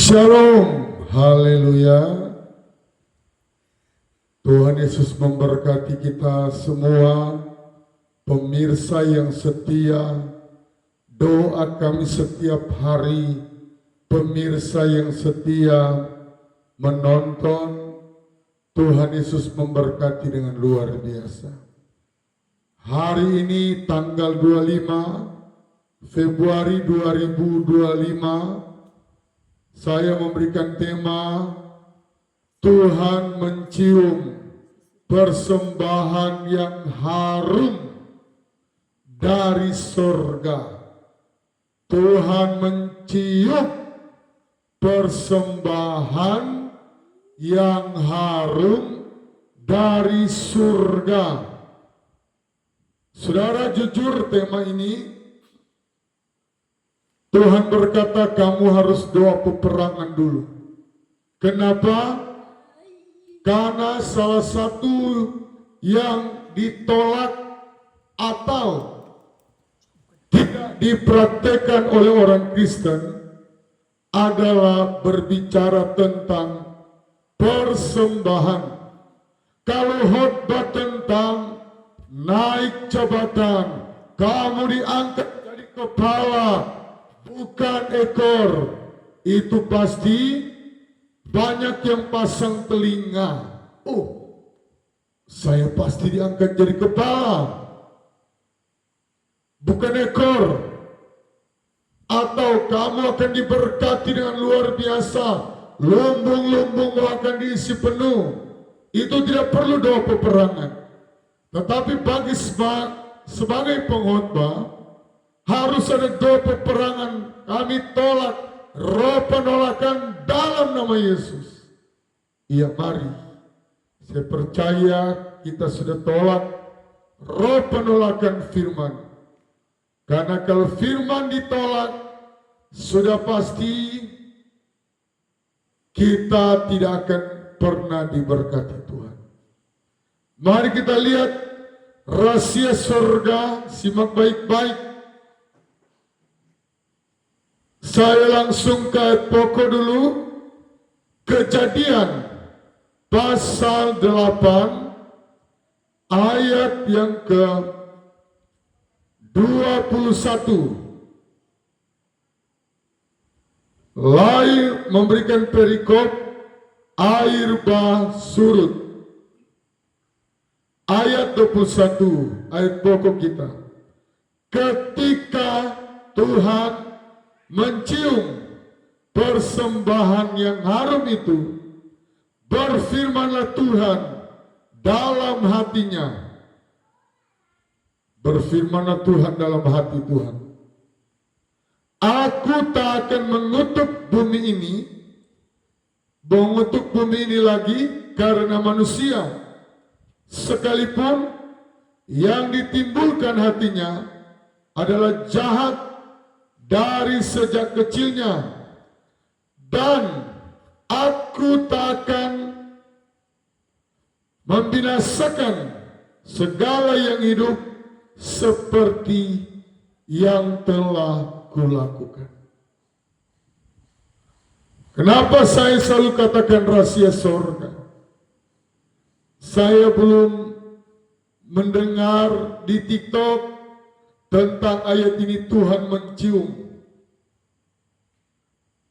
Shalom, haleluya. Tuhan Yesus memberkati kita semua, pemirsa yang setia, doa kami setiap hari, pemirsa yang setia menonton. Tuhan Yesus memberkati dengan luar biasa. Hari ini tanggal 25 Februari 2025, saya memberikan tema Tuhan mencium persembahan yang harum dari surga. Tuhan mencium persembahan yang harum dari surga. Saudara, jujur tema ini Tuhan berkata kamu harus doa peperangan dulu. Kenapa? Karena salah satu yang ditolak atau tidak dipraktekkan oleh orang Kristen adalah berbicara tentang persembahan. Kalau khotbah tentang naik jabatan, kamu diangkat jadi kepala bukan ekor, itu pasti banyak yang pasang telinga. Oh, saya pasti diangkat jadi kepala, bukan ekor. Atau kamu akan diberkati dengan luar biasa, lumbung-lumbung akan diisi penuh. Itu tidak perlu doa peperangan. Tetapi bagi sebagai pengkhotbah harus ada doa peperangan. Kami tolak roh penolakan dalam nama Yesus. Iya, mari. Saya percaya kita sudah tolak roh penolakan firman. Karena kalau firman ditolak, sudah pasti kita tidak akan pernah diberkati Tuhan. Mari kita lihat rahasia surga, simak baik-baik. Saya langsung ke ayat pokok dulu. Kejadian pasal 8 ayat yang ke 21. Lain memberikan perikop air bah surut. Ayat 21, ayat pokok kita. Ketika Tuhan mencium persembahan yang harum itu, berfirmanlah Tuhan dalam hatinya. Berfirmanlah Tuhan dalam hati Tuhan, aku tak akan mengutuk bumi ini, mengutuk bumi ini lagi karena manusia, sekalipun yang ditimbulkan hatinya adalah jahat dari sejak kecilnya, dan aku tak akan membinasakan segala yang hidup seperti yang telah kulakukan. Kenapa saya selalu katakan rahasia surga? Saya belum mendengar di TikTok tentang ayat ini. Tuhan mencium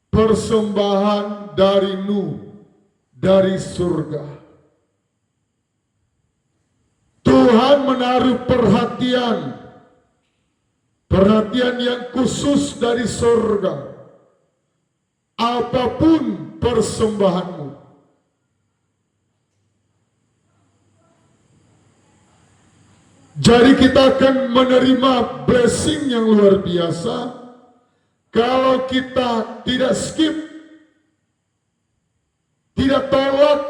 persembahan dari Nuh, dari surga. Tuhan menaruh perhatian yang khusus dari surga. Apapun persembahanmu, jadi kita akan menerima blessing yang luar biasa kalau kita tidak skip, tidak tolak.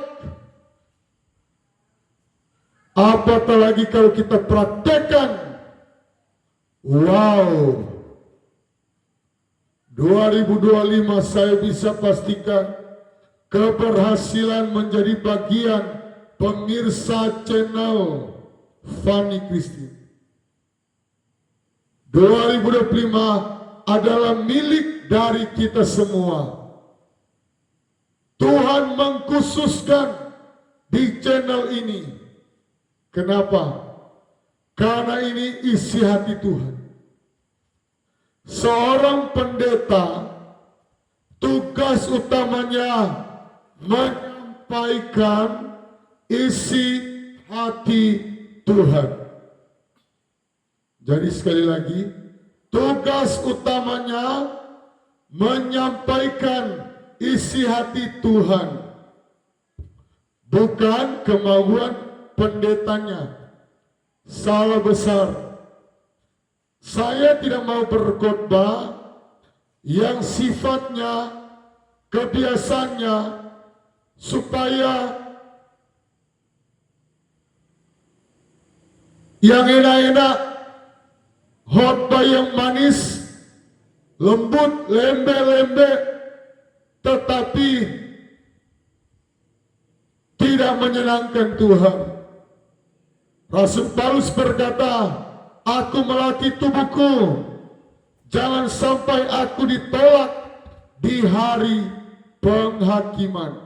Apatah lagi kalau kita praktekkan. Wow, 2025 saya bisa pastikan keberhasilan menjadi bagian pemirsa channel Fanny Christine. 2025 adalah milik dari kita semua. Tuhan mengkhususkan di channel ini. Kenapa? Karena ini isi hati Tuhan. Seorang pendeta, tugas utamanya menyampaikan isi hati Tuhan. Jadi sekali lagi, tugas utamanya menyampaikan isi hati Tuhan, bukan kemauan pendetanya. Salah besar. Saya tidak mau berkhotbah yang sifatnya, kebiasaannya supaya yang enak-enak, khotbah yang manis, lembut, lembek-lembek, tetapi tidak menyenangkan Tuhan. Rasul Paulus berkata, aku melatih tubuhku, jangan sampai aku ditolak di hari penghakiman.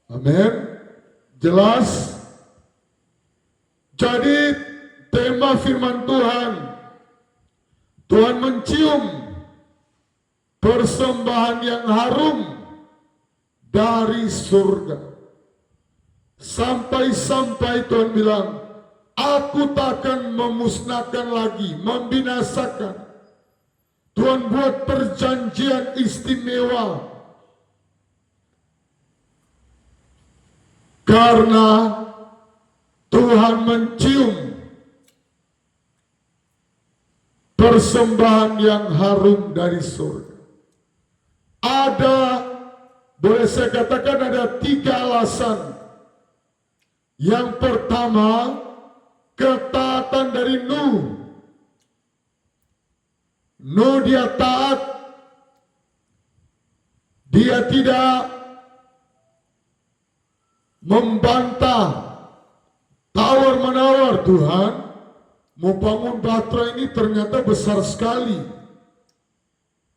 Amin. Jelas? Jadi tema firman Tuhan, Tuhan mencium persembahan yang harum dari surga. Sampai-sampai Tuhan bilang, aku takkan memusnahkan lagi, membinasakan. Tuhan buat perjanjian istimewa. Karena Tuhan mencium persembahan yang harum dari surga. Ada, boleh saya katakan ada 3 alasan. Yang pertama, ketaatan dari Nuh. Nuh dia taat. Dia tidak membantah, tawar-menawar, Tuhan mau bangun bahtera ini ternyata besar sekali.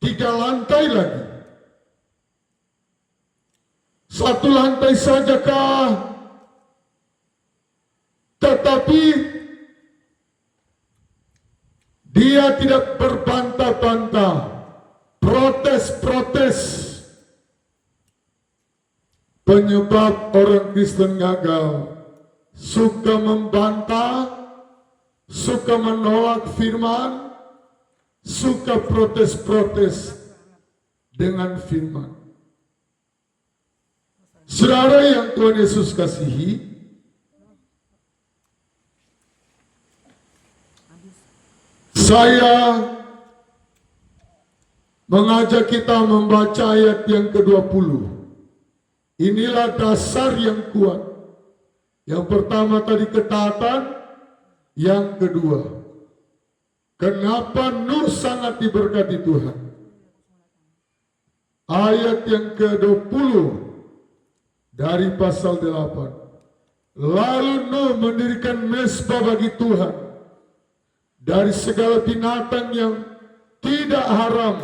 3 lantai lagi. 1 lantai saja kah? Tetapi dia tidak berbantah-bantah, protes-protes. Penyebab orang Kristen gagal, suka membantah, suka menolak firman, suka protes-protes dengan firman. Saudara yang Tuhan Yesus kasihi, saya mengajak kita membaca ayat yang ke-20. Inilah dasar yang kuat. Yang pertama tadi ketaatan, yang kedua, kenapa Nuh sangat diberkati Tuhan. Ayat yang ke-20 dari pasal 8. Lalu Nuh mendirikan mezbah bagi Tuhan dari segala binatang yang tidak haram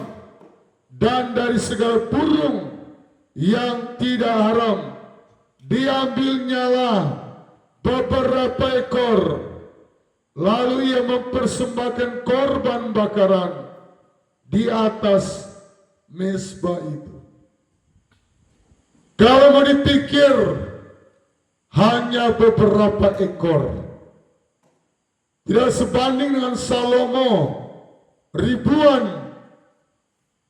dan dari segala burung yang tidak haram. Diambilnyalah beberapa ekor, lalu ia mempersembahkan korban bakaran di atas mezbah itu. Kalau mau dipikir hanya beberapa ekor, tidak sebanding dengan Salomo, ribuan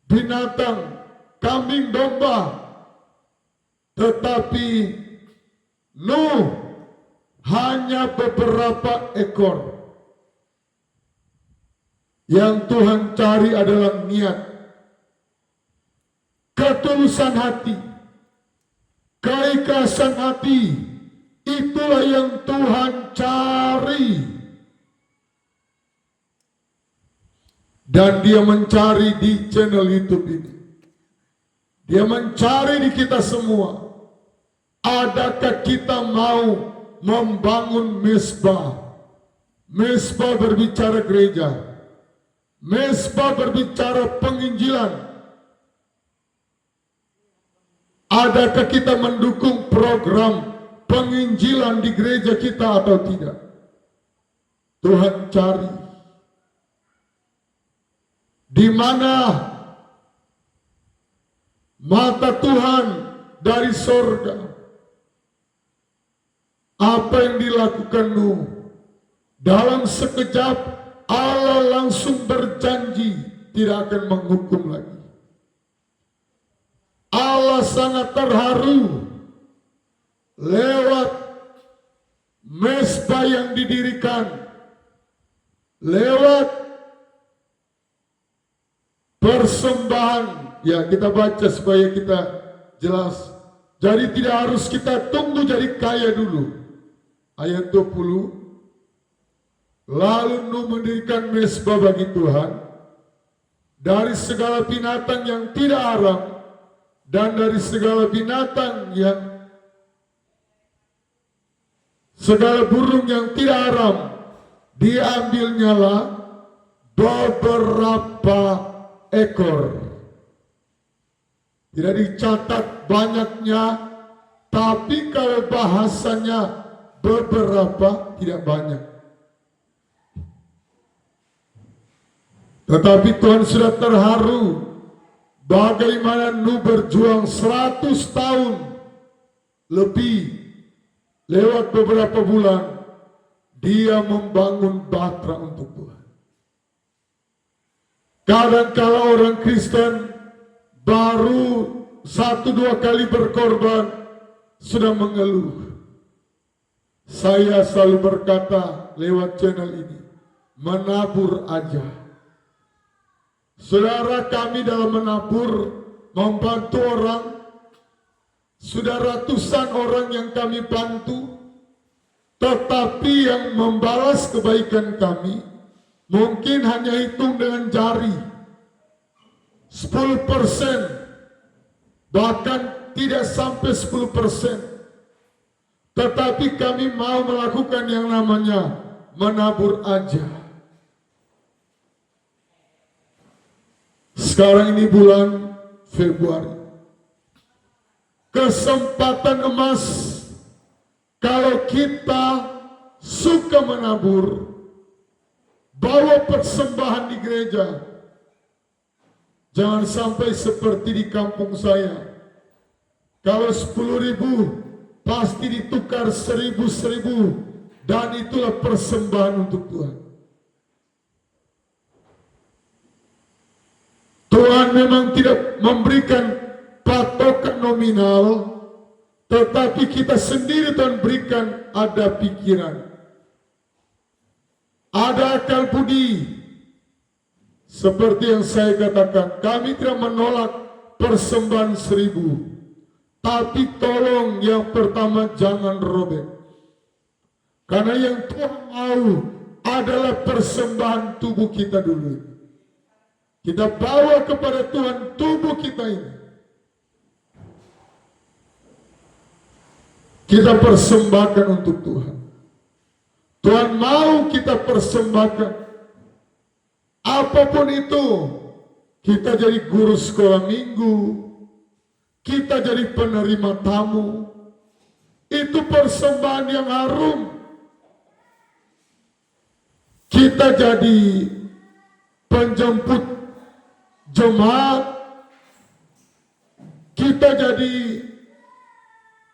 binatang, kambing domba. Tetapi Nuh hanya beberapa ekor. Yang Tuhan cari adalah niat, ketulusan hati, keikhlasan hati. Itulah yang Tuhan cari. Dan dia mencari di channel YouTube ini. Dia mencari di kita semua. Adakah kita mau membangun mezbah? Mezbah berbicara gereja. Mezbah berbicara penginjilan. Adakah kita mendukung program penginjilan di gereja kita atau tidak? Tuhan cari di mana mata Tuhan dari sorga. Apa yang dilakukanmu dalam sekejap, Allah langsung berjanji tidak akan menghukum lagi. Allah sangat terharu lewat mezbah yang didirikan, lewat persembahan. Ya, kita baca supaya kita jelas. Jadi tidak harus kita tunggu jadi kaya dulu. Ayat 20. Lalu Nuh mendirikan mezbah bagi Tuhan dari segala binatang yang tidak haram dan dari segala binatang yang segala burung yang tidak haram, diambilnyalah beberapa ekor. Tidak dicatat banyaknya, tapi kalau bahasanya beberapa, tidak banyak. Tetapi Tuhan sudah terharu bagaimana Nuh berjuang 100 tahun lebih. Lewat beberapa bulan dia membangun batra untuk Tuhan. Kadang-kala orang Kristen baru 1-2 kali berkorban sudah mengeluh. Saya selalu berkata lewat channel ini, menabur aja. Saudara, kami dalam menabur membantu orang. Sudah ratusan orang yang kami bantu, tetapi yang membalas kebaikan kami mungkin hanya hitung dengan jari, 10%, bahkan tidak sampai 10%. Tetapi kami mau melakukan yang namanya menabur aja. Sekarang ini bulan Februari. Kesempatan emas kalau kita suka menabur, bawa persembahan di gereja. Jangan sampai seperti di kampung saya. Kalau 10.000 pasti ditukar 1.000 dan itulah persembahan untuk Tuhan. Tuhan memang tidak memberikan patokan nominal, tetapi kita sendiri Tuhan berikan ada pikiran, ada akal budi. Seperti yang saya katakan, kami tidak menolak persembahan 1.000, tapi tolong yang pertama jangan robek. Karena yang Tuhan mau adalah persembahan tubuh kita dulu. Kita bawa kepada Tuhan tubuh kita ini. Kita persembahkan untuk Tuhan. Tuhan mau kita persembahkan. Apapun itu. Kita jadi guru sekolah minggu. Kita jadi penerima tamu. Itu persembahan yang harum. Kita jadi penjemput jemaat. Kita jadi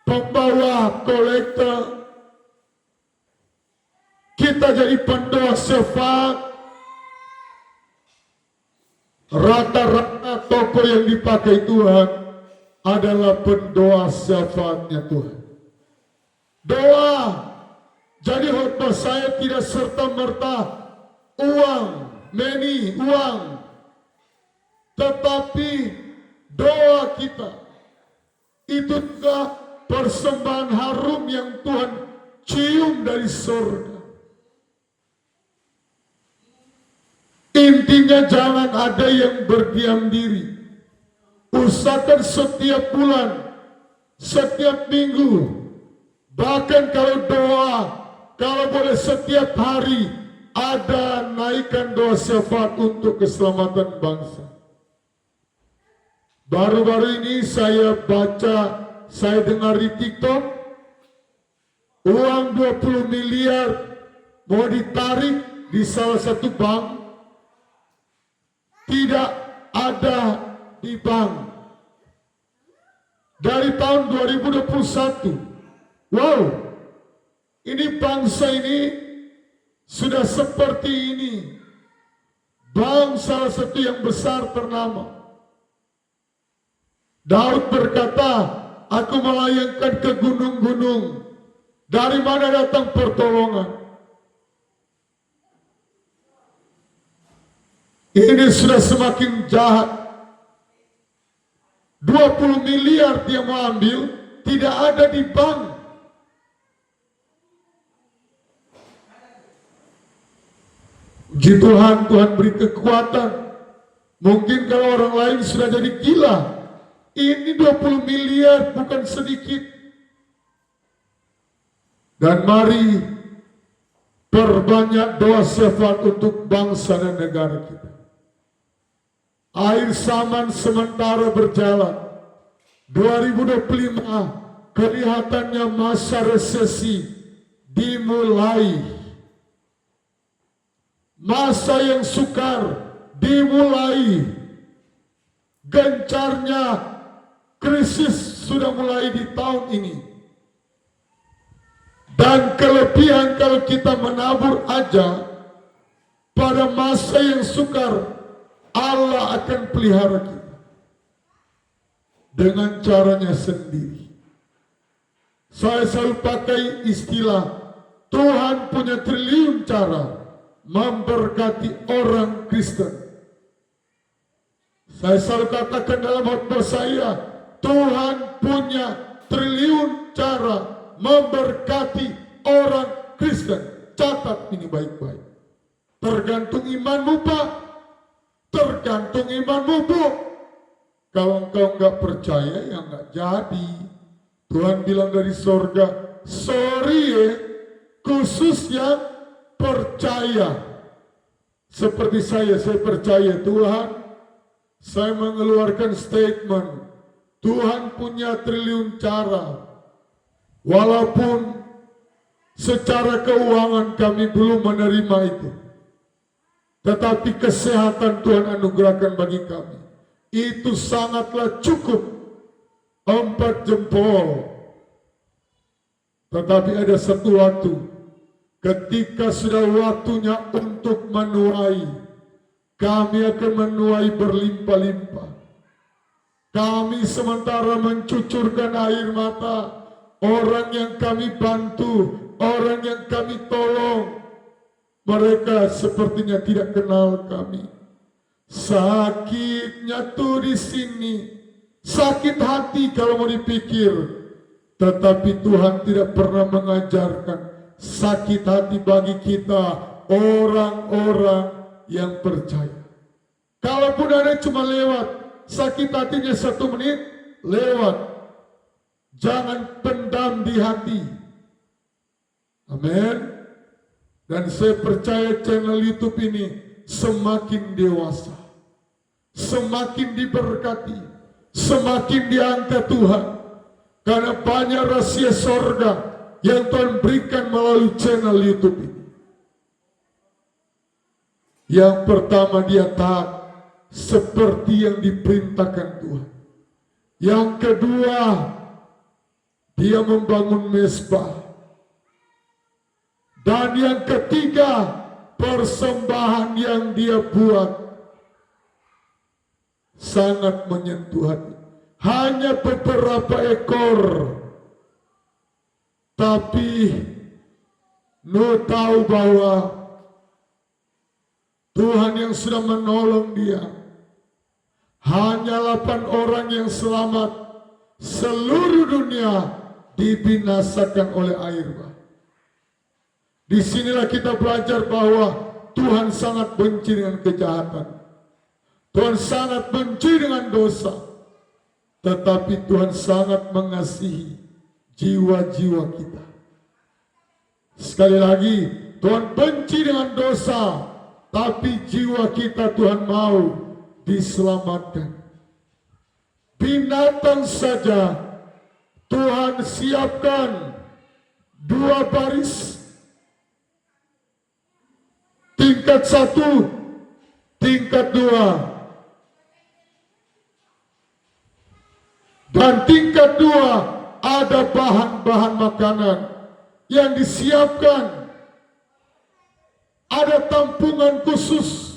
pembawa kolektor, kita jadi pendoa syafaat. Rata-rata toko yang dipakai Tuhan adalah pendoa syafaatnya Tuhan. Doa. Jadi khotbah saya tidak serta-merta uang, uang. Tetapi doa kita itu juga persembahan harum yang Tuhan cium dari surga. Intinya jangan ada yang berdiam diri. Usahakan setiap bulan, setiap minggu, bahkan kalau doa, kalau boleh setiap hari ada naikkan doa syafaat untuk keselamatan bangsa. Baru-baru ini saya dengar di TikTok, uang 20 miliar mau ditarik di salah satu bank, tidak ada di bank. Dari tahun 2021, wow, ini bangsa ini sudah seperti ini. Bank salah satu yang besar ternama. Daud berkata, aku melayangkan ke gunung-gunung. Dari mana datang pertolongan? Ini sudah semakin jahat. 20 miliar dia mau ambil, tidak ada di bank. Puji Tuhan, Tuhan beri kekuatan. Mungkin kalau orang lain sudah jadi gila, ini 20 miliar bukan sedikit. Dan mari perbanyak doa syafaat untuk bangsa dan negara kita. Air zaman sementara berjalan. 2025 kelihatannya masa resesi dimulai. Masa yang sukar dimulai. Gencarnya krisis sudah mulai di tahun ini. Dan kelebihan kalau kita menabur aja pada masa yang sukar, Allah akan pelihara kita dengan caranya sendiri. Saya selalu pakai istilah Tuhan punya triliun cara memberkati orang Kristen. Saya selalu katakan dalam khotbah saya, Tuhan punya triliun cara memberkati orang Kristen. Catat ini baik-baik. Tergantung imanmu, Pak. Tergantung imanmu, Bu. Kalau engkau nggak percaya, ya nggak jadi. Tuhan bilang dari sorga, sorry khusus yang percaya. Seperti saya percaya Tuhan. Saya mengeluarkan statement, Tuhan punya triliun cara. Walaupun secara keuangan kami belum menerima itu, tetapi kesehatan Tuhan anugerahkan bagi kami. Itu sangatlah cukup. 4 jempol. Tetapi ada satu waktu, ketika sudah waktunya untuk menuai, kami akan menuai berlimpah-limpah. Kami sementara mencucurkan air mata. Orang yang kami bantu, orang yang kami tolong, mereka sepertinya tidak kenal kami. Sakitnya tuh di sini, sakit hati kalau mau dipikir. Tetapi Tuhan tidak pernah mengajarkan sakit hati bagi kita, orang-orang yang percaya. Kalaupun ada cuma lewat, sakit hatinya 1 menit, lewat. Jangan pendam di hati. Amin. Dan saya percaya channel YouTube ini semakin dewasa, semakin diberkati, semakin diangkat Tuhan. Karena banyak rahasia sorga yang Tuhan berikan melalui channel YouTube ini. Yang pertama, dia taat seperti yang diperintahkan Tuhan. Yang kedua, dia membangun mezbah. Dan yang ketiga, persembahan yang dia buat sangat menyentuh hati. Hanya beberapa ekor, tapi Nuh tahu bahwa Tuhan yang sudah menolong dia. Hanya 8 orang yang selamat. Seluruh dunia dibinasakan oleh air bah. Disinilah kita belajar bahwa Tuhan sangat benci dengan kejahatan. Tuhan sangat benci dengan dosa. Tetapi Tuhan sangat mengasihi jiwa-jiwa kita. Sekali lagi, Tuhan benci dengan dosa, tapi jiwa kita Tuhan mau diselamatkan. binatang saja Tuhan siapkan 2 baris, tingkat 1, tingkat 2, dan tingkat 2 ada bahan-bahan makanan yang disiapkan, ada tampungan khusus.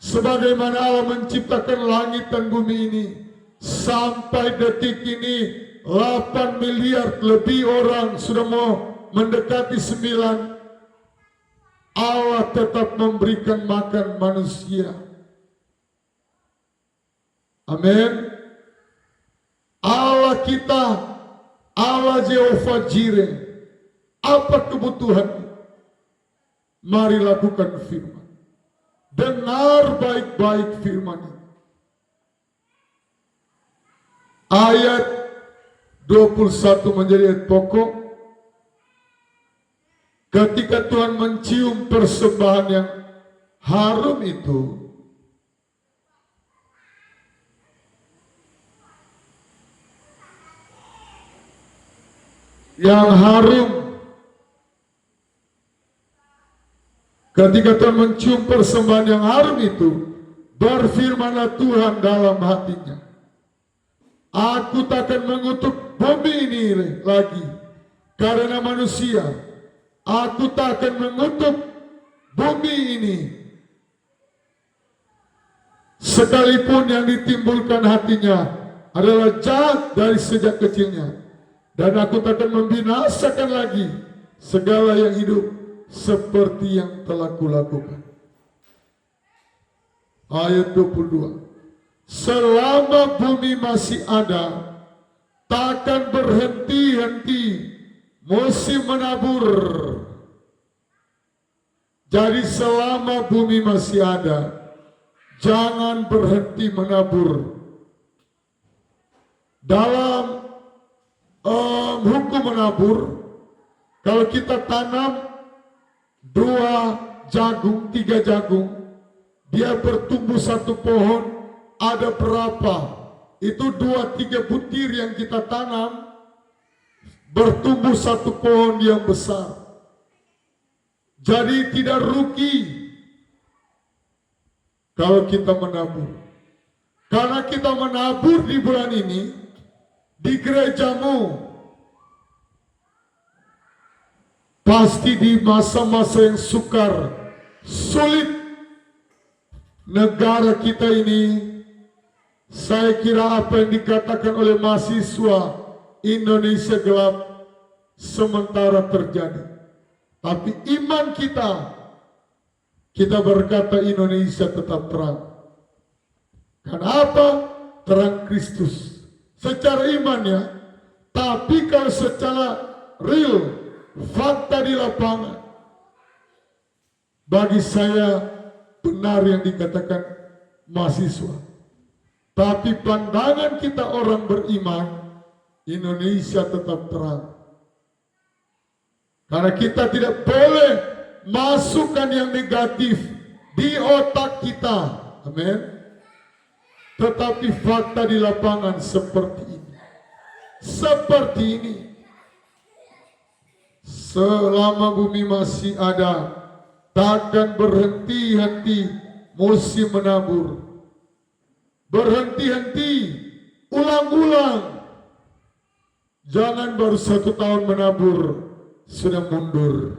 Sebagaimana Allah menciptakan langit dan bumi ini, sampai detik ini 8 miliar lebih orang sudah mau mendekati 9. Allah tetap memberikan makan manusia. Amin. Allah kita, Allah Jehovah Jireh, apa kebutuhan? Mari lakukan firman. Dengar baik-baik firman ini. Ayat 21 menjadi ayat pokok. Ketika Tuhan mencium persembahan yang harum itu, ketika Tuhan mencium persembahan yang harum itu, berfirmanlah Tuhan dalam hatinya, aku takkan mengutuk bumi ini lagi karena manusia. Aku takkan mengutuk bumi ini, sekalipun yang ditimbulkan hatinya adalah jahat dari sejak kecilnya. Dan aku takkan membinasakan lagi segala yang hidup seperti yang telah kulakukan. Ayat 22. Selama bumi masih ada, takkan berhenti-henti musim menabur. Jadi selama bumi masih ada, jangan berhenti menabur. Dalam hukum menabur, kalau kita tanam 2 jagung, 3 jagung, dia bertumbuh 1 pohon, ada berapa? Itu 2-3 butir yang kita tanam, bertumbuh 1 pohon yang besar. Jadi tidak rugi kalau kita menabur. Karena kita menabur di bulan ini, di gerejamu, pasti di masa-masa yang sukar, sulit negara kita ini, saya kira apa yang dikatakan oleh mahasiswa Indonesia gelap sementara terjadi. Tapi iman kita berkata Indonesia tetap terang. Kenapa? Terang Kristus. Secara imannya, tapi kalau secara real, fakta di lapangan, bagi saya benar yang dikatakan mahasiswa. Tapi pandangan kita orang beriman, Indonesia tetap terang. Karena kita tidak boleh masukkan yang negatif di otak kita. Amin. Tetapi fakta di lapangan seperti ini. Seperti ini. Selama bumi masih ada, takkan berhenti-henti musim menabur. Berhenti-henti, ulang-ulang. Jangan baru 1 tahun menabur, sudah mundur.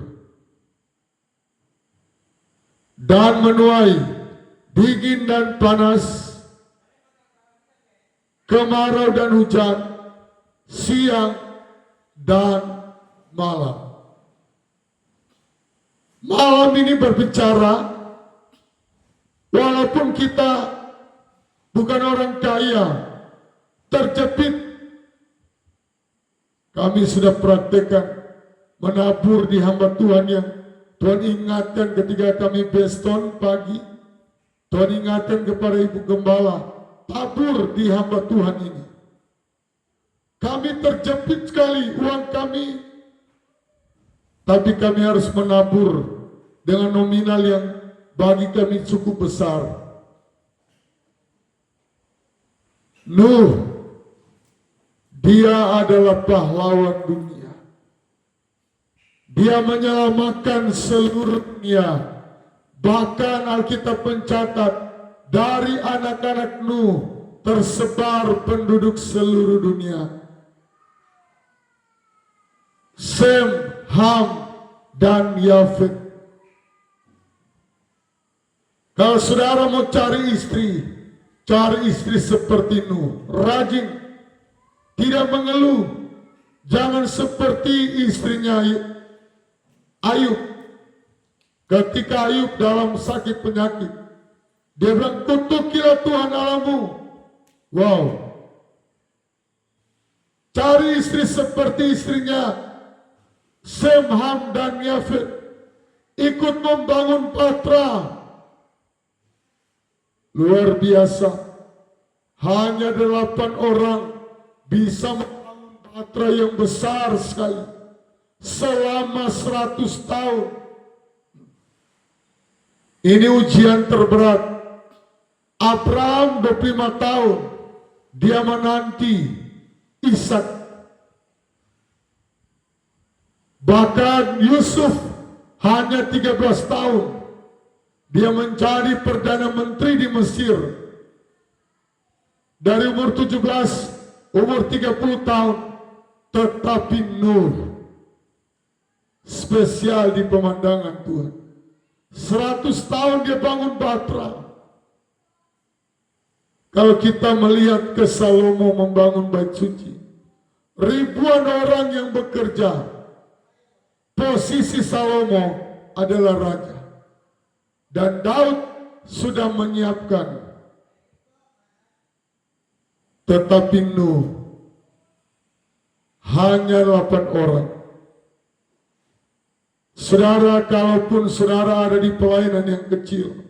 Dan menuai, dingin dan panas, kemarau dan hujan, siang dan malam. Malam ini berbicara, walaupun kita bukan orang kaya, terjepit, kami sudah praktekkan menabur di hamba Tuhan yang Tuhan ingatkan ketika kami beston pagi. Tuhan ingatkan kepada Ibu Gembala, tabur di hamba Tuhan ini. Kami terjepit sekali uang kami, tapi kami harus menabur dengan nominal yang bagi kami cukup besar. Nuh, dia adalah pahlawan dunia. Dia menyelamatkan seluruh dunia. Bahkan Alkitab mencatat dari anak-anak Nuh tersebar penduduk seluruh dunia. Sem, Ham, dan Yafet. Kalau saudara mau cari istri seperti Nuh, rajin, tidak mengeluh. Jangan seperti istrinya Ayub. Ketika Ayub dalam sakit penyakit, dia bilang, kutukilah Tuhan Allahmu. Wow. Cari istri seperti istrinya Sem, Ham, dan Yafet. Ikut membangun Patra. Luar biasa. Hanya 8 orang bisa membangun Patra yang besar sekali. Selama 100 tahun. Ini ujian terberat. Abraham 25 tahun. Dia menanti Ishak. Bahkan Yusuf hanya 13 tahun. Dia menjadi Perdana Menteri di Mesir. Dari umur 17, umur 30 tahun. Tetapi Nuh spesial di pemandangan Tuhan. 100 tahun dia bangun Batra. Kalau kita melihat ke Salomo membangun bait suci, ribuan orang yang bekerja. Posisi Salomo adalah raja. Dan Daud sudah menyiapkan. Tetapi Nuh hanya 8 orang. Saudara, kalaupun saudara ada di pelayanan yang kecil,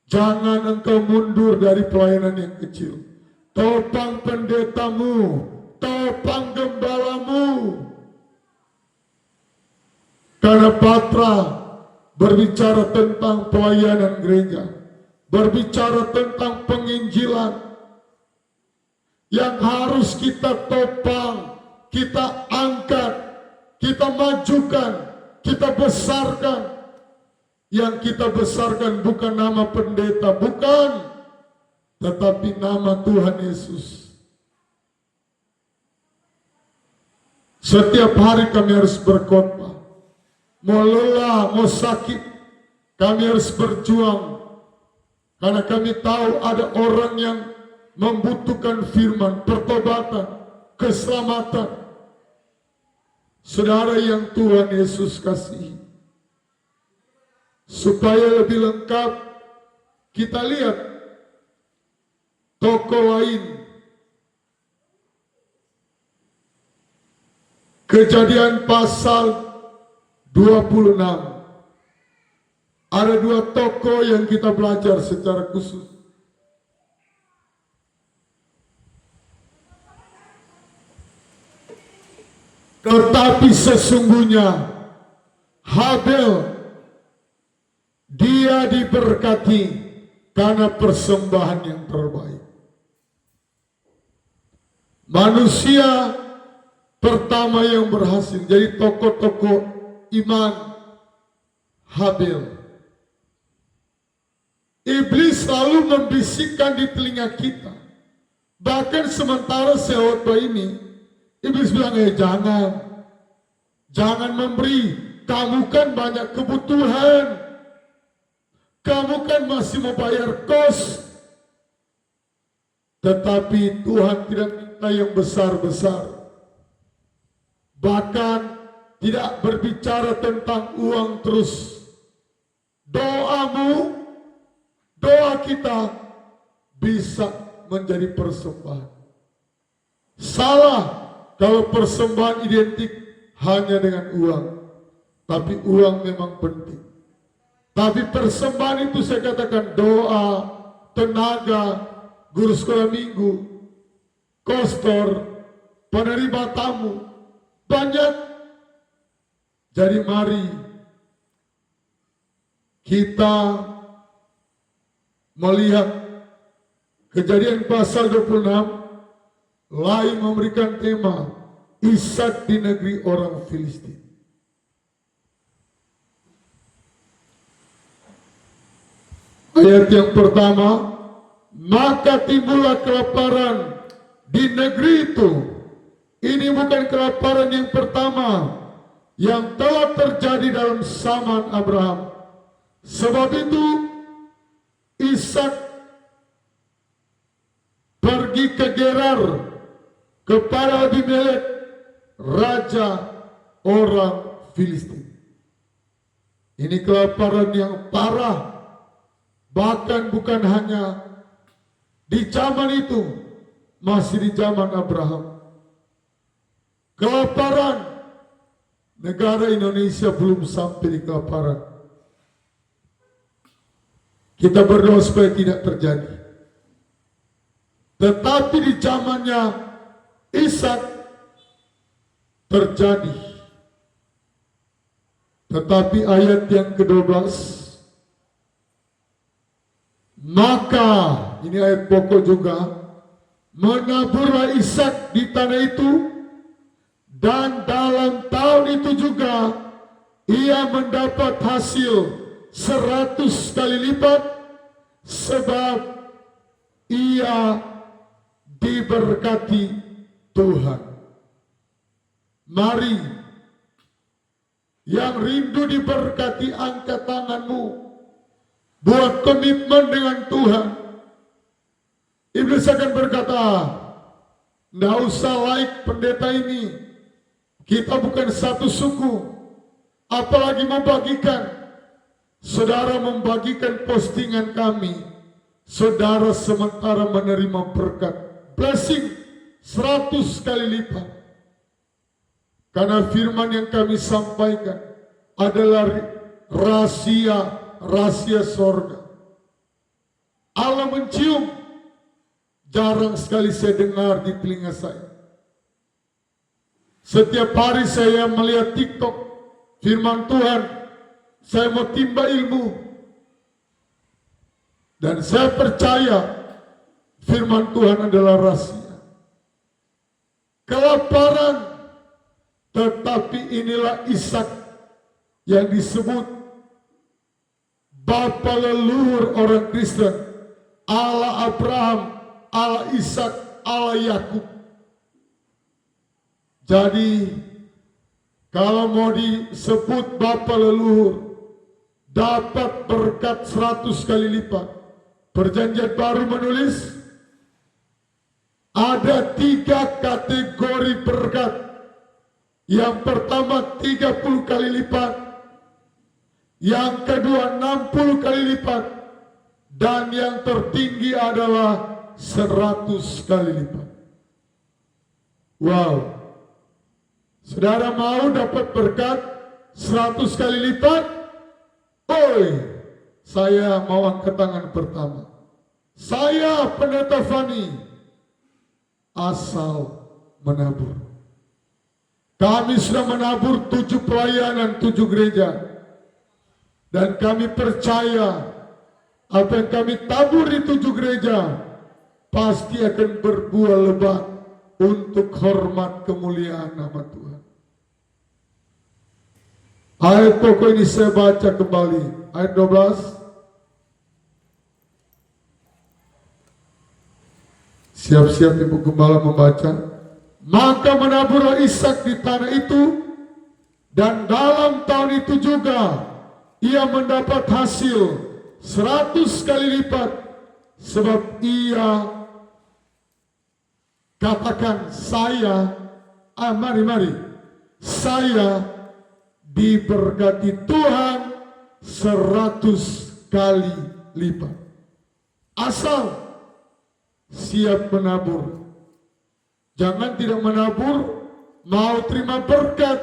jangan engkau mundur dari pelayanan yang kecil. Topang pendetamu, topang gembalamu. Karena Patra berbicara tentang pelayanan gereja, berbicara tentang penginjilan yang harus kita topang, kita angkat, kita majukan, kita besarkan. Yang kita besarkan bukan nama pendeta, bukan, tetapi nama Tuhan Yesus. Setiap hari kami harus berkhotbah. Mau lelah, mau sakit, kami harus berjuang. Karena kami tahu ada orang yang membutuhkan firman, pertobatan, keselamatan. Saudara yang Tuhan Yesus kasihi. Supaya lebih lengkap, kita lihat tokoh lain. Kejadian pasal 26. Ada 2 tokoh yang kita belajar secara khusus. Tetapi sesungguhnya Habel, dia diberkati karena persembahan yang terbaik. Manusia pertama yang berhasil jadi tokoh-tokoh iman, Habel. Iblis selalu membisikkan di telinga kita. Bahkan sementara saya khotbah ini, Iblis bilang, jangan memberi. Kamu kan banyak kebutuhan. Kamu kan masih mau bayar kos. Tetapi Tuhan tidak minta yang besar-besar. Bahkan tidak berbicara tentang uang terus. Doamu, doa kita bisa menjadi persembahan. Salah kalau persembahan identik hanya dengan uang. Tapi uang memang penting. Tapi persembahan itu saya katakan doa, tenaga, guru sekolah minggu, kostor, penerima tamu, banyak. Jadi mari kita melihat Kejadian pasal 26, Lai memberikan tema Ishak di negeri orang Filistin. Ayat yang pertama, maka timbullah kelaparan di negeri itu. Ini bukan kelaparan yang pertama yang telah terjadi dalam zaman Abraham. Sebab itu Ishak pergi ke Gerar kepada Abimelek, raja orang Filistin. Ini kelaparan yang parah. Bahkan bukan hanya di zaman itu, masih di zaman Abraham. Kelaparan, negara Indonesia belum sampai di kelaparan. Kita berdoa supaya tidak terjadi. Tetapi di zamannya Ishak terjadi. Tetapi ayat yang ke-12, maka, ini ayat pokok juga, menaburlah Ishak di tanah itu, dan dalam tahun itu juga ia mendapat hasil 100 kali lipat, sebab ia diberkati Tuhan. Mari, yang rindu diberkati, angkat tanganmu. Buat komitmen dengan Tuhan. Iblis akan berkata, nggak usah like pendeta ini. Kita bukan satu suku. Apalagi membagikan. Saudara membagikan postingan kami. Saudara sementara menerima berkat. Blessing 100 kali lipat. Karena firman yang kami sampaikan adalah rahasia sorga. Allah mencium, jarang sekali saya dengar di telinga saya. Setiap hari saya melihat TikTok, firman Tuhan, saya mau timba ilmu. Dan saya percaya firman Tuhan adalah rahasia. Kelaparan, tetapi inilah Ishak yang disebut Bapa leluhur orang Kristen, Allah Abraham, Allah Ishak, Allah Yakub. Jadi, kalau mau disebut Bapa leluhur, dapat berkat 100 kali lipat. Perjanjian Baru menulis, ada 3 kategori berkat. Yang pertama 30 kali lipat. Yang kedua 60 kali lipat. Dan yang tertinggi adalah 100 kali lipat. Wow. Saudara mau dapat berkat 100 kali lipat? Oi, saya mau angkat tangan pertama. Saya Pendeta Fani, asal menabur. Kami sudah menabur 7 pelayanan, 7 gereja. Dan kami percaya apa yang kami tabur di 7 gereja pasti akan berbuah lebat untuk hormat kemuliaan nama Tuhan. Ayat pokok ini saya baca kembali. Ayat 12. Siap-siap Ibu Gembala membaca. Maka menaburlah Ishak di tanah itu, dan dalam tahun itu juga ia mendapat hasil 100 kali lipat, sebab ia katakan mari, saya diberkati Tuhan 100 kali lipat. Asal siap menabur. Jangan tidak menabur, mau terima berkat.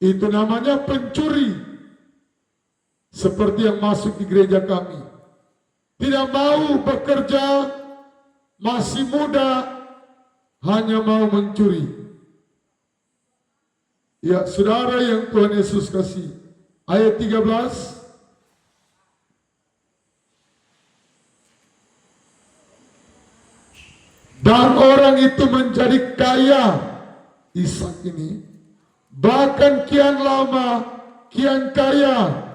Itu namanya pencuri. Seperti yang masuk di gereja kami. Tidak mau bekerja, masih muda, hanya mau mencuri. Ya, saudara yang Tuhan Yesus kasih. Ayat 13. Dan orang itu menjadi kaya, Ishak ini, bahkan kian lama, kian kaya,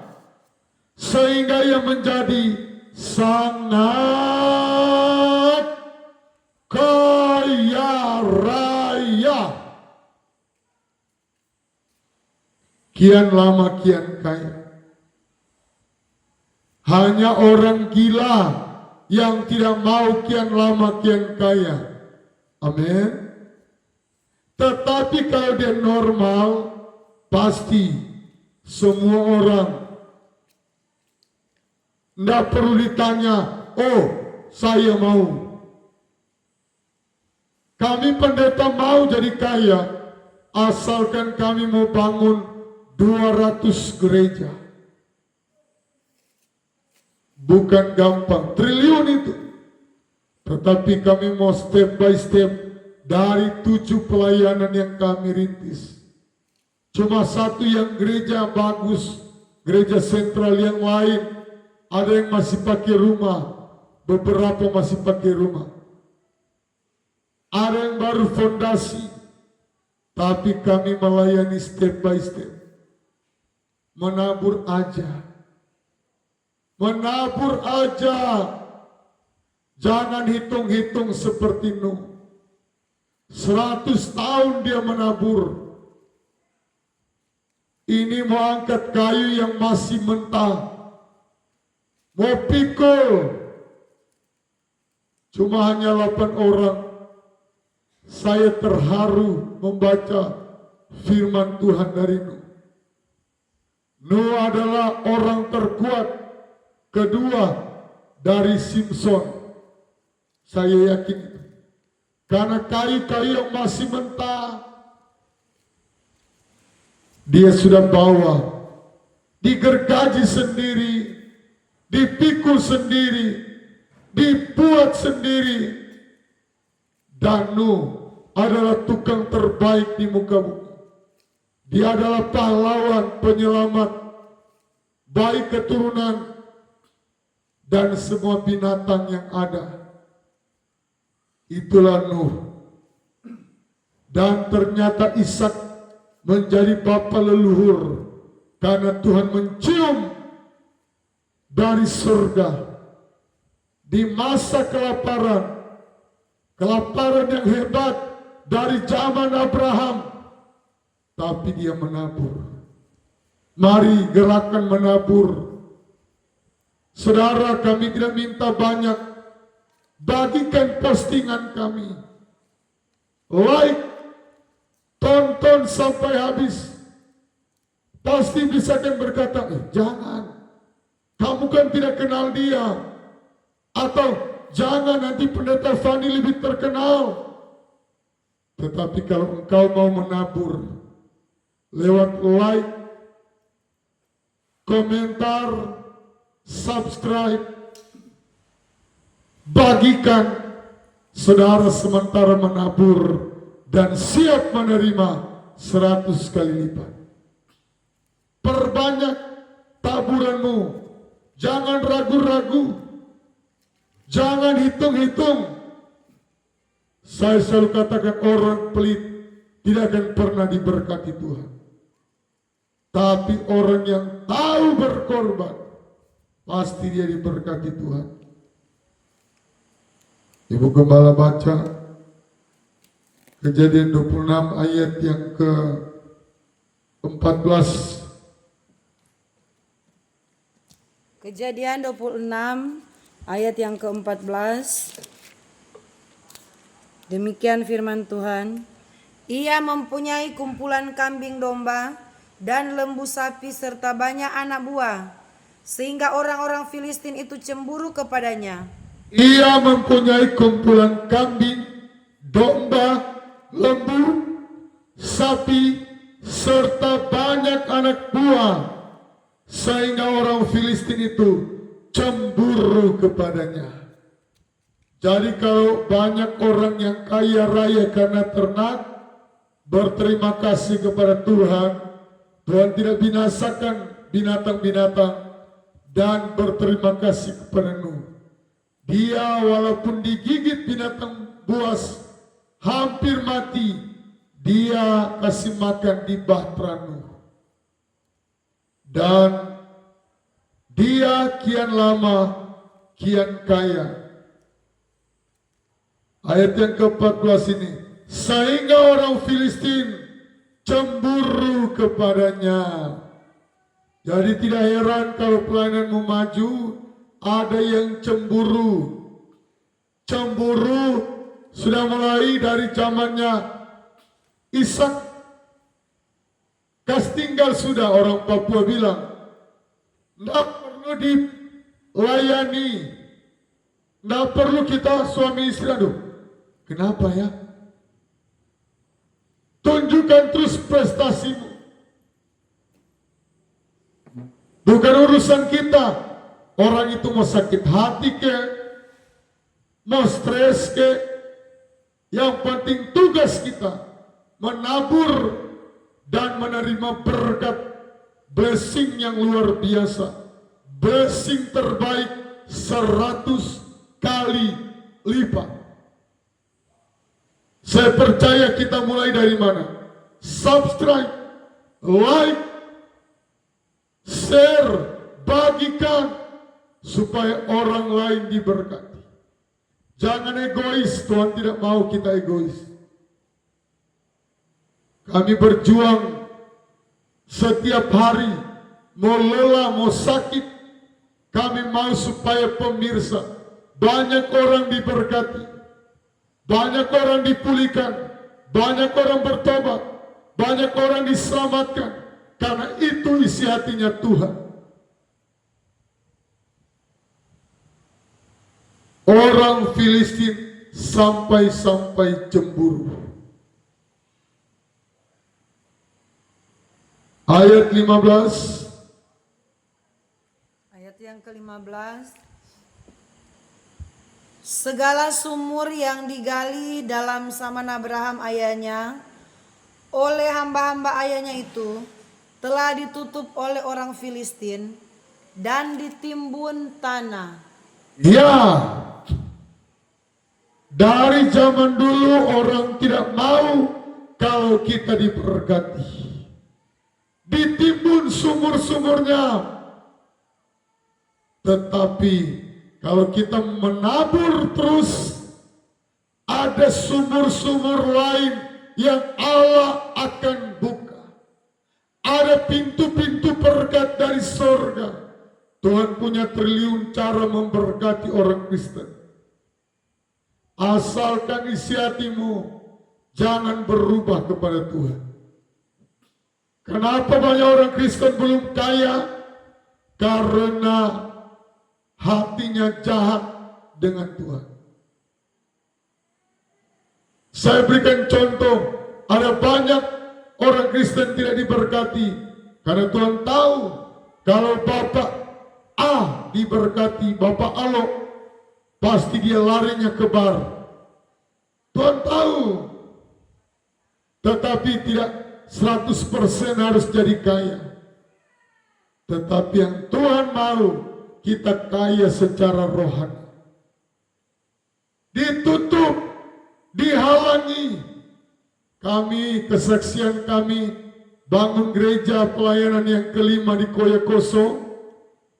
sehingga ia menjadi sangat kaya raya. Kian lama, kian kaya. Hanya orang gila yang tidak mau kian lama kian kaya. Amin. Tetapi kalau dia normal, pasti semua orang tidak perlu ditanya, oh saya mau. Kami pendeta mau jadi kaya, asalkan kami mau bangun 200 gereja. Bukan gampang, triliun itu. Tetapi kami mau step by step dari 7 pelayanan yang kami rintis. Cuma satu yang gereja bagus, gereja sentral, yang lain ada yang masih pakai rumah, beberapa masih pakai rumah. Ada yang baru fondasi, tapi kami melayani step by step. Menabur aja. Menabur aja. Jangan hitung-hitung seperti Nuh. 100 tahun dia menabur. Ini mau angkat kayu yang masih mentah, mau pikul. Cuma hanya 8 orang. Saya terharu membaca firman Tuhan dari Nuh. Nuh adalah orang terkuat kedua dari Simpson. Saya yakin itu. Karena kayu-kayu yang masih mentah, dia sudah bawa, digergaji sendiri, dipikul sendiri, dibuat sendiri. Dan Nuh adalah tukang terbaik di muka bumi. Dia adalah pahlawan penyelamat, baik keturunan dan semua binatang yang ada. Itulah Nuh. Dan ternyata Ishak menjadi bapa leluhur karena Tuhan mencium dari surga di masa kelaparan, kelaparan yang hebat dari zaman Abraham. Tapi dia menabur. Mari gerakan menabur. Saudara, kami tidak minta banyak. Bagikan postingan kami. Like, tonton sampai habis. Pasti bisa kan berkata, jangan. Kamu kan tidak kenal dia. Atau jangan, nanti pendeta Fani lebih terkenal. Tetapi kalau engkau mau menabur, lewat like, komentar, subscribe, bagikan, saudara sementara menabur dan siap menerima 100 kali lipat. Perbanyak taburanmu, jangan ragu-ragu, jangan hitung-hitung. Saya selalu katakan, orang pelit tidak akan pernah diberkati Tuhan. Tapi orang yang tahu berkorban, pasti dia diberkati Tuhan. Ibu Gembala baca Kejadian 26 ayat yang ke-14. Kejadian 26 ayat yang ke-14. Demikian firman Tuhan. Ia mempunyai kumpulan kambing domba dan lembu sapi serta banyak anak buah, sehingga orang-orang Filistin itu cemburu kepadanya. Ia mempunyai kumpulan kambing, domba, lembu, sapi, serta banyak anak buah, sehingga orang Filistin itu cemburu kepadanya. Jadi kalau banyak orang yang kaya raya karena ternak, berterima kasih kepada Tuhan, Tuhan tidak binasakan binatang-binatang, dan berterima kasih kepada Nuh. Dia walaupun digigit binatang buas, hampir mati, dia kasih makan di Bahtera Nuh. Dan dia kian lama, kian kaya. Ayat yang ke-14 ini, sehingga orang Filistin cemburu kepadanya. Jadi tidak heran kalau pelayananmu maju, ada yang cemburu. Cemburu sudah mulai dari zamannya Ishak. Kas tinggal sudah, orang Papua bilang, tidak perlu dilayani, tidak perlu kita suami istri. Aduh, kenapa ya? Tunjukkan terus prestasimu. Bukan urusan kita. Orang itu mau sakit hati ke, mau stres ke, yang penting tugas kita menabur dan menerima berkat, blessing yang luar biasa, blessing terbaik 100 kali lipat. Saya percaya kita mulai dari mana? Subscribe, like, share, bagikan supaya orang lain diberkati. Jangan egois, Tuhan tidak mau kita egois. Kami berjuang setiap hari, mau lelah, mau sakit, kami mau supaya pemirsa, banyak orang diberkati, banyak orang dipulihkan, banyak orang bertobat, banyak orang diselamatkan, karena itu isi hatinya Tuhan. Orang Filistin sampai-sampai cemburu. Ayat 15. Ayat yang ke-15. Segala sumur yang digali dalam zaman Abraham ayahnya oleh hamba-hamba ayahnya itu telah ditutup oleh orang Filistin dan ditimbun tanah. Ya, dari zaman dulu orang tidak mau kalau kita diberkati. Ditimbun sumur-sumurnya. Tetapi kalau kita menabur terus, ada sumur-sumur lain yang Allah akan buka. Ada pintu-pintu berkat dari surga. Tuhan punya triliun cara memberkati orang Kristen. Asalkan isi hatimu jangan berubah kepada Tuhan. Kenapa banyak orang Kristen belum kaya? Karena hatinya jahat dengan Tuhan. Saya berikan contoh, ada banyak orang Kristen tidak diberkati karena Tuhan tahu kalau Bapak A diberkati, Bapak Alok, pasti dia larinya ke bar. Tuhan tahu, tetapi tidak 100% harus jadi kaya. Tetapi yang Tuhan mau, kita kaya secara rohani. Ditutup, dihalangi. Kami, kesaksian kami, bangun gereja pelayanan yang kelima di Koyakoso,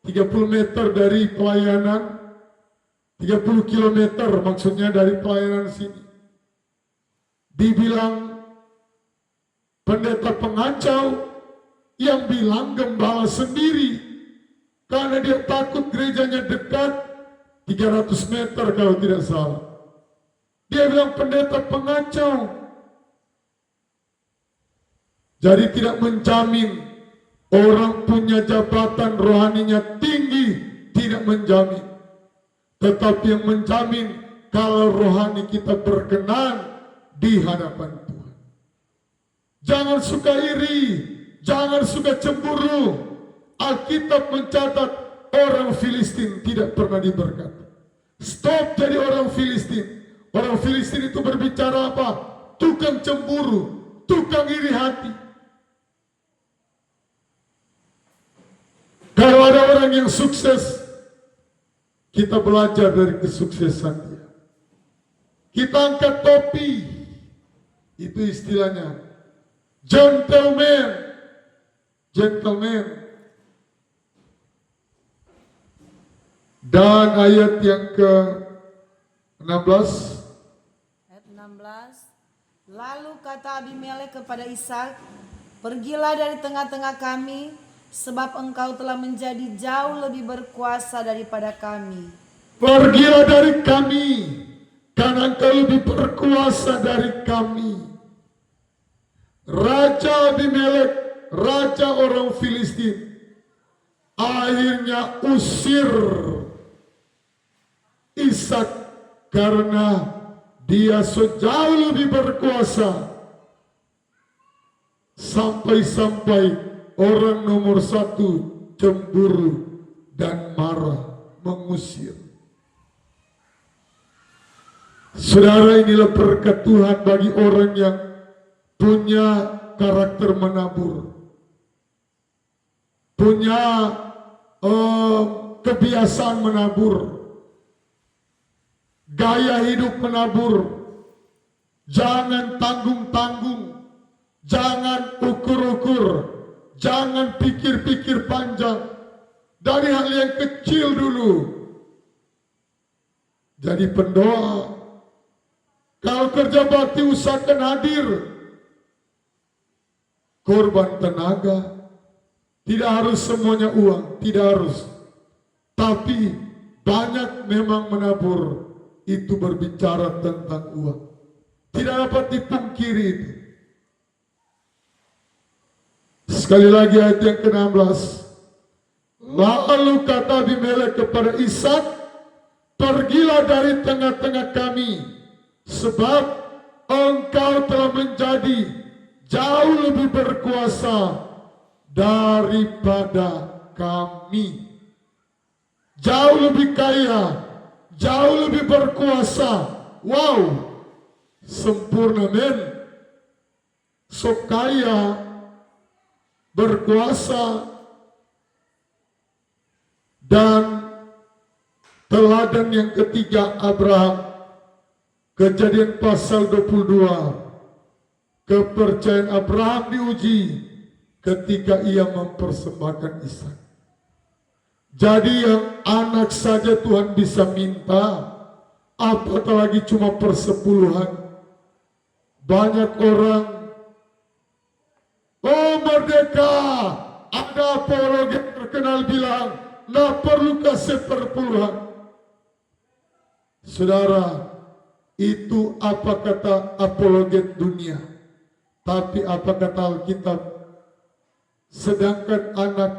30 meter dari pelayanan, 30 kilometer maksudnya dari pelayanan sini. Dibilang pendeta pengacau, yang bilang gembala sendiri, karena dia takut gerejanya dekat 300 meter kalau tidak salah. Dia bilang pendeta pengacau. Jadi tidak menjamin orang punya jabatan rohaninya tinggi, tidak menjamin. Tetapi yang menjamin kalau rohani kita berkenan di hadapan Tuhan. Jangan suka iri, jangan suka cemburu. Alkitab mencatat orang Filistin tidak pernah diberkati. Stop jadi orang Filistin. Orang Filistin itu berbicara apa? Tukang cemburu, tukang iri hati. Kalau ada orang yang sukses, kita belajar dari kesuksesan dia. Kita angkat topi, itu istilahnya gentleman. Dan ayat yang ke-16, Ayat 16. Lalu kata Abimelek kepada Ishak, pergilah dari tengah-tengah kami, sebab engkau telah menjadi jauh lebih berkuasa daripada kami. pergilah dari kami, karena engkau lebih berkuasa dari kami. Raja Abimelek, raja orang Filistin, akhirnya usir Ishak karena dia sejauh lebih berkuasa. Sampai-sampai orang nomor satu cemburu dan marah, mengusir. Saudara, inilah berkat Tuhan bagi orang yang punya karakter menabur, punya kebiasaan menabur, gaya hidup menabur. Jangan tanggung-tanggung, jangan ukur-ukur, jangan pikir-pikir panjang. Dari hal yang kecil dulu, jadi pendoa. Kalau kerja bakti usahakan hadir, korban tenaga. Tidak harus semuanya uang, tidak harus. Tapi banyak memang menabur itu berbicara tentang uang. Tidak dapat dipungkiri itu. Sekali lagi ayat yang ke-16. Lalu kata Abimelek kepada Ishak, pergilah dari tengah-tengah kami, sebab engkau telah menjadi jauh lebih berkuasa daripada kami. Jauh lebih kaya, jauh lebih berkuasa. Wow, sempurna men. So kaya, berkuasa, dan teladan yang ketiga Abraham. Kejadian pasal 22. Kepercayaan Abraham diuji ketika ia mempersembahkan Ishak. Jadi yang anak saja Tuhan bisa minta, apatah lagi cuma persepuluhan. Banyak orang, oh merdeka, ada apologet terkenal bilang, nah perlu kasih perpuluhan. Saudara, itu apa kata apologet dunia, tapi apa kata Alkitab? Sedangkan anak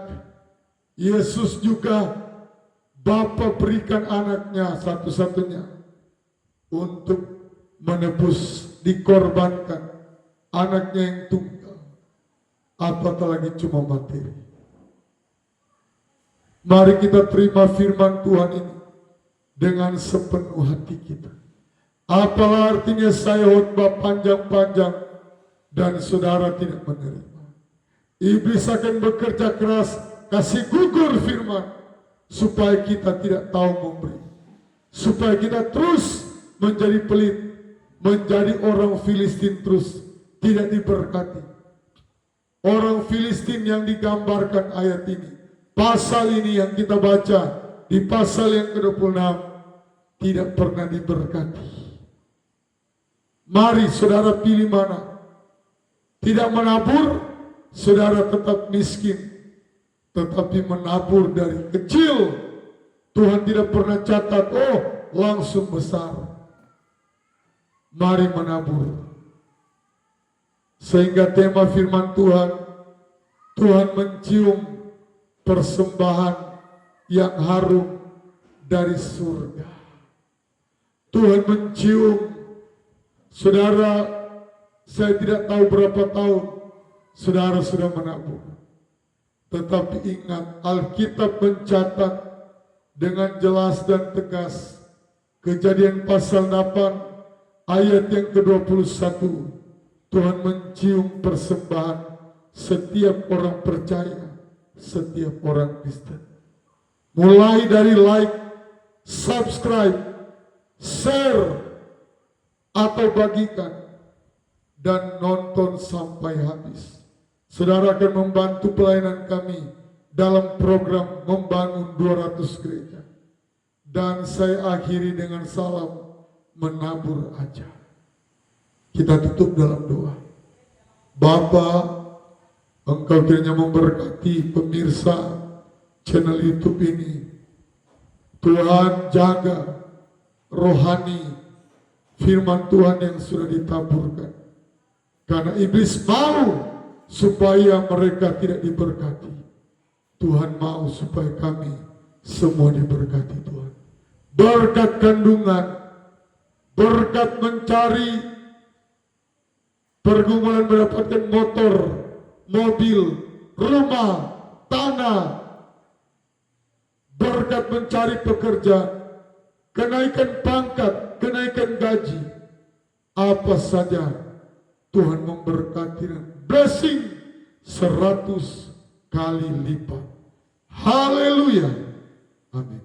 Yesus juga Bapa berikan anaknya satu-satunya untuk menebus, dikorbankan anaknya yang tunggal. Apatah lagi cuma materi. Mari kita terima firman Tuhan ini dengan sepenuh hati kita. Apalah artinya saya khotbah panjang-panjang dan saudara tidak menerima. Iblis akan bekerja keras, kasih gugur firman, supaya kita tidak tahu memberi, supaya kita terus menjadi pelit, menjadi orang Filistin terus tidak diberkati. Orang Filistin yang digambarkan ayat ini, pasal ini yang kita baca di pasal yang ke-26, tidak pernah diberkati. Mari saudara pilih mana. Tidak menabur, saudara tetap miskin. Tetapi menabur dari kecil, Tuhan tidak pernah catat, oh langsung besar. Mari menabur. Sehingga tema firman Tuhan, Tuhan mencium persembahan yang harum dari surga. Tuhan mencium. Saudara, saya tidak tahu berapa tahun saudara sudah menabur. Tetapi ingat, Alkitab mencatat dengan jelas dan tegas. Kejadian pasal 8 ayat yang ke-21. Tuhan mencium persembahan setiap orang percaya, setiap orang Kristen. Mulai dari like subscribe, share, atau bagikan, dan nonton sampai habis. Saudara akan membantu pelayanan kami dalam program membangun 200 gereja. Dan saya akhiri dengan salam menabur ajar. Kita tutup dalam doa. Bapa, Engkau kiranya memberkati pemirsa channel YouTube ini. Tuhan jaga rohani firman Tuhan yang sudah ditaburkan. Karena iblis mau supaya mereka tidak diberkati. Tuhan mau supaya kami semua diberkati Tuhan. Berkat kandungan, berkat mencari pergumulan mendapatkan motor, mobil, rumah, tanah, berkat mencari pekerjaan, kenaikan pangkat, kenaikan gaji, apa saja Tuhan memberkati dan blessing 100 kali lipat. Haleluya. Amin.